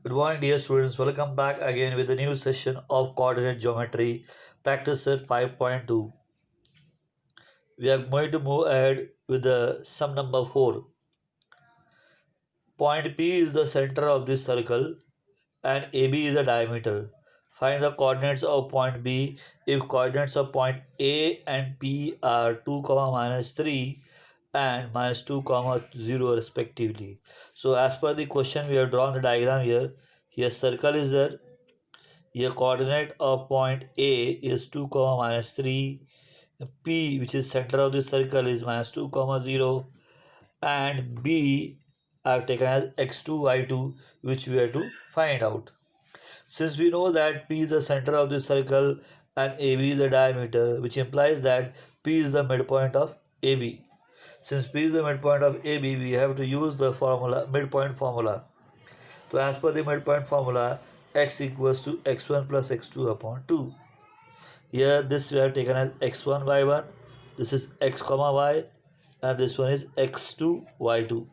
Good morning, dear students. Welcome back again with a new session of coordinate geometry practice set 5.2. We are going to move ahead with the sum number 4. Point P is the center of this circle and AB is the diameter. Find the coordinates of point B if coordinates of point A and P are 2, minus 3 and minus 2, 0 respectively. So as per the question we have drawn the diagram here. Here circle is there. Here coordinate of point A is 2, minus 3. P, which is center of the circle, is minus 2, 0. And B I have taken as x2, y2, which we have to find out. Since we know that P is the center of the circle and AB is the diameter, which implies that P is the midpoint of AB. Since P is the midpoint of AB, we have to use the formula, midpoint formula. So as per the midpoint formula, x equals to x1 plus x2 upon 2. Here this we have taken as x1 y1, this is x comma y, and this one is x2 y2.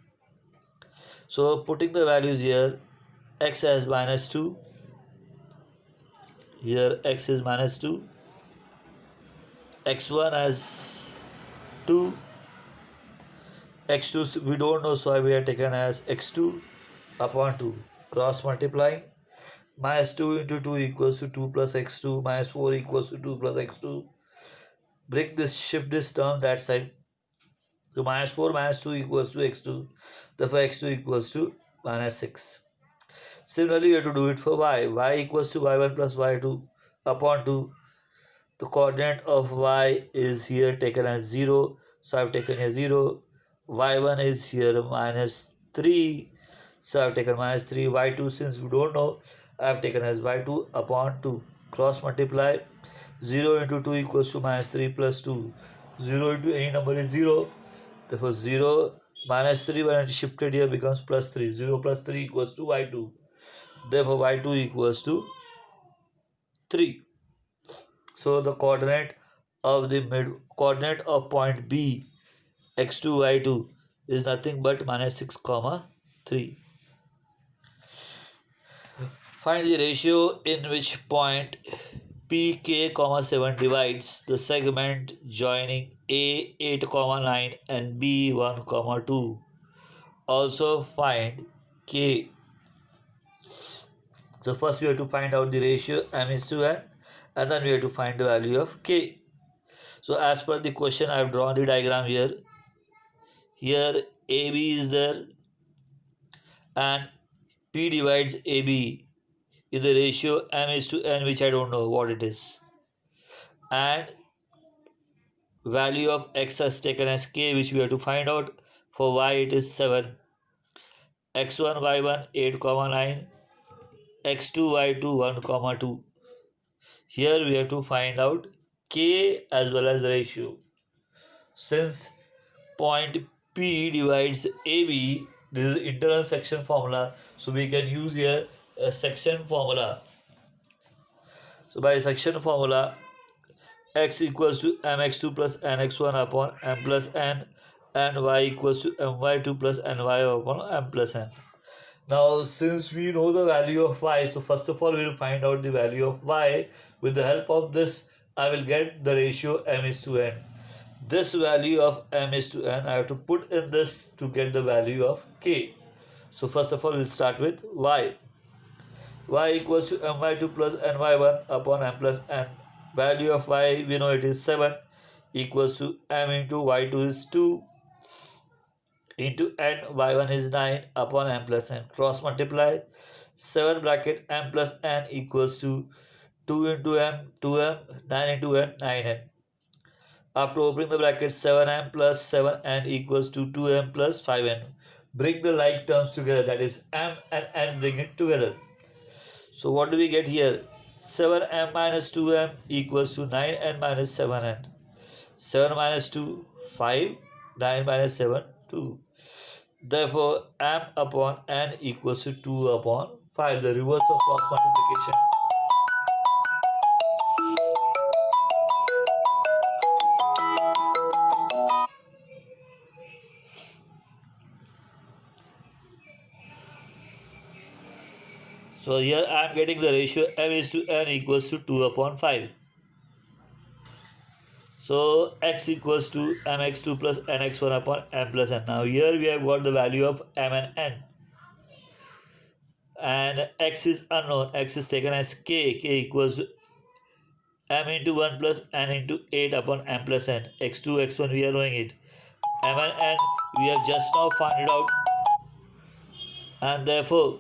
So putting the values here, x as minus 2, here x is minus 2, x1 as 2, x2 we don't know, so we have taken as x2 upon 2. Cross multiplying, minus 2 into 2 equals to 2 plus x2, minus 4 equals to 2 plus x2. Break this, shift this term that side. So minus 4 minus 2 equals to x2. Therefore x2 equals to minus 6. Similarly, you have to do it for y. Y equals to y1 plus y2 upon 2. The coordinate of y is here taken as 0. So I have taken a 0. Y1 is here minus 3. So I have taken minus 3. Y2, since we don't know, I have taken as y2 upon 2. Cross multiply. 0 into 2 equals to minus 3 plus 2. 0 into any number is 0. Therefore 0 minus 3 when it is shifted here becomes plus 3. 0 plus 3 equals to y2. Therefore y2 equals to 3. So the coordinate of point B x2 y2 is nothing but minus 6 comma 3. Find the ratio in which point PK, 7 divides the segment joining A 8, 9 and B 1, 2. Also find K. So first we have to find out the ratio m is to n, and then we have to find the value of K. So as per the question, I have drawn the diagram here. Here AB is there and P divides AB is the ratio m is to n, which I don't know what it is. And value of x is taken as K, which we have to find out. For y it is 7. x1 y1 8, 9. x2 y2 1, 2. Here we have to find out K as well as ratio. Since point P divides AB, this is internal section formula, so we can use here a section formula. So by section formula, x equals to mx2 plus nx1 upon m plus n, and y equals to my2 plus ny upon m plus n. Now since we know the value of y, so first of all we will find out the value of y. With the help of this, I will get the ratio m is to n. This value of m is to n I have to put in this to get the value of k. So first of all we'll start with y. Y equals to my2 plus ny1 upon m plus n. Value of y we know it is 7 equals to m into y2 is 2 into n y1 is 9 upon m plus n. Cross multiply. 7 bracket m plus n equals to 2 into m 2m, 9 into n 9n. After opening the bracket, 7m plus 7n equals to 2m plus 5n. Bring the like terms together, that is m and n, bring it together. So what do we get here? 7m minus 2m equals to 9n minus 7n. 7 minus 2, 5. 9 minus 7, 2. Therefore, m upon n equals to 2 upon 5. The reverse of cross multiplication. So here I am getting the ratio m is to n equals to 2 upon 5. So x equals to mx2 plus nx1 upon m plus n. Now here we have got the value of m and n. And x is unknown. X is taken as k. K equals to m into 1 plus n into 8 upon m plus n. x2, x1 we are knowing it. M and n we have just now found it out. And therefore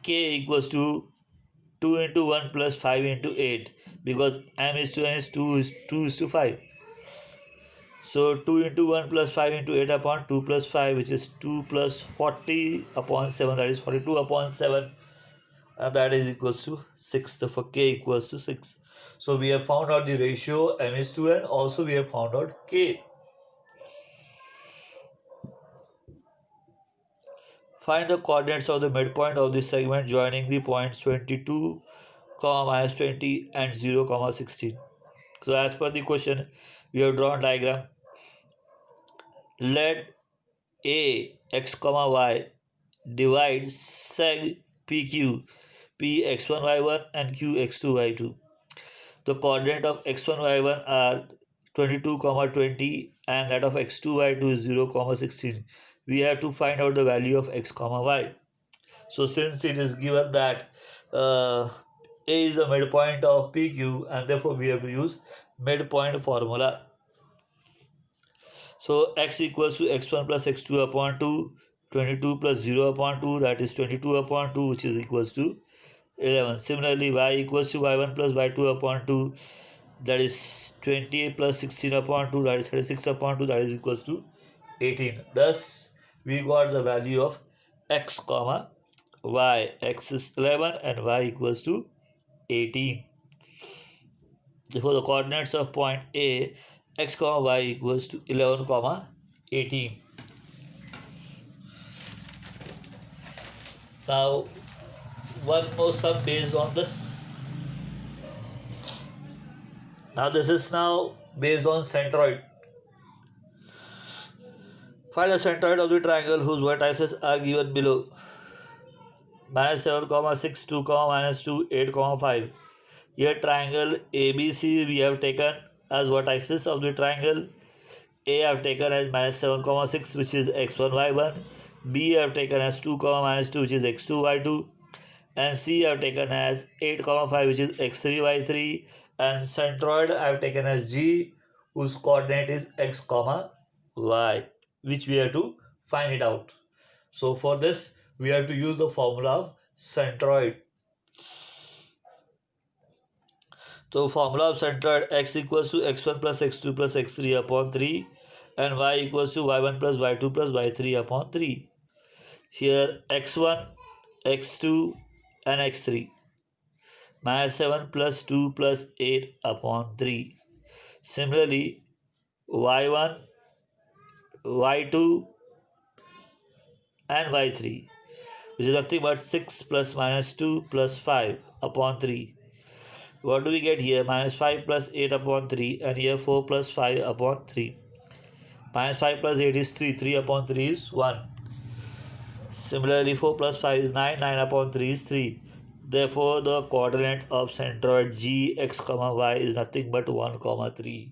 k equals to 2 into 1 plus 5 into 8, because m is to n is 2 is to 5. So 2 into 1 plus 5 into 8 upon 2 plus 5, which is 2 plus 40 upon 7, that is 42 upon 7, and that is equals to 6. Therefore k equals to 6. So we have found out the ratio m is to n. Also we have found out k. Find the coordinates of the midpoint of this segment joining the points 22, minus 20 and 0, 16. So as per the question, we have drawn diagram. Let a x comma y divide seg pq p x1 y1 and q x2 y2. The coordinate of x1 y1 are 22, 20 and that of x2 y2 is 0, 16. We have to find out the value of x comma y. So since it is given that a is the midpoint of PQ, and therefore we have to use midpoint formula. So x equals to x1 plus x2 upon 2, 22 plus 0 upon 2, that is 22 upon 2, which is equals to 11. Similarly, y equals to y1 plus y2 upon 2, that is 28 plus 16 upon 2, that is 36 upon 2, that is equals to 18. Thus, we got the value of x comma y. X is 11 and y equals to 18. Therefore, the coordinates of point A, x comma y equals to 11, 18. Now, one more sum based on this. Now, this is now based on centroid. Find the centroid of the triangle whose vertices are given below. Minus 7, 6, 2, minus 2, 8, 5. Here triangle ABC we have taken as vertices of the triangle. A I have taken as minus 7, 6, which is x1 y1. B I have taken as 2, minus 2, which is x2 y2. And C I have taken as 8, 5, which is x3 y3. And centroid I have taken as G, whose coordinate is x, y, which we have to find it out. So for this we have to use the formula of centroid. So formula of centroid: x equals to x1 plus x2 plus x3 upon 3 and y equals to y1 plus y2 plus y3 upon 3. Here x1, x2 and x3. Minus 7 plus 2 plus 8 upon 3. Similarly, y1, y2 and y3, which is nothing but 6 plus minus 2 plus 5 upon 3. What do we get here? Minus 5 plus 8 upon 3, and here 4 plus 5 upon 3. Minus 5 plus 8 is 3, 3 upon 3 is 1. Similarly, 4 plus 5 is 9, 9 upon 3 is 3. Therefore, the coordinate of centroid G, x, y is nothing but 1, 3.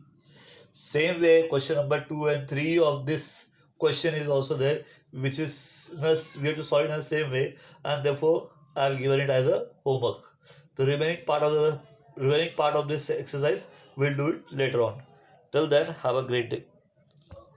Same way, question number 2 and 3 of this question is also there, which is we have to solve it in the same way, and therefore I have given it as a homework. The remaining part of this exercise we'll do it later on. Till then, have a great day.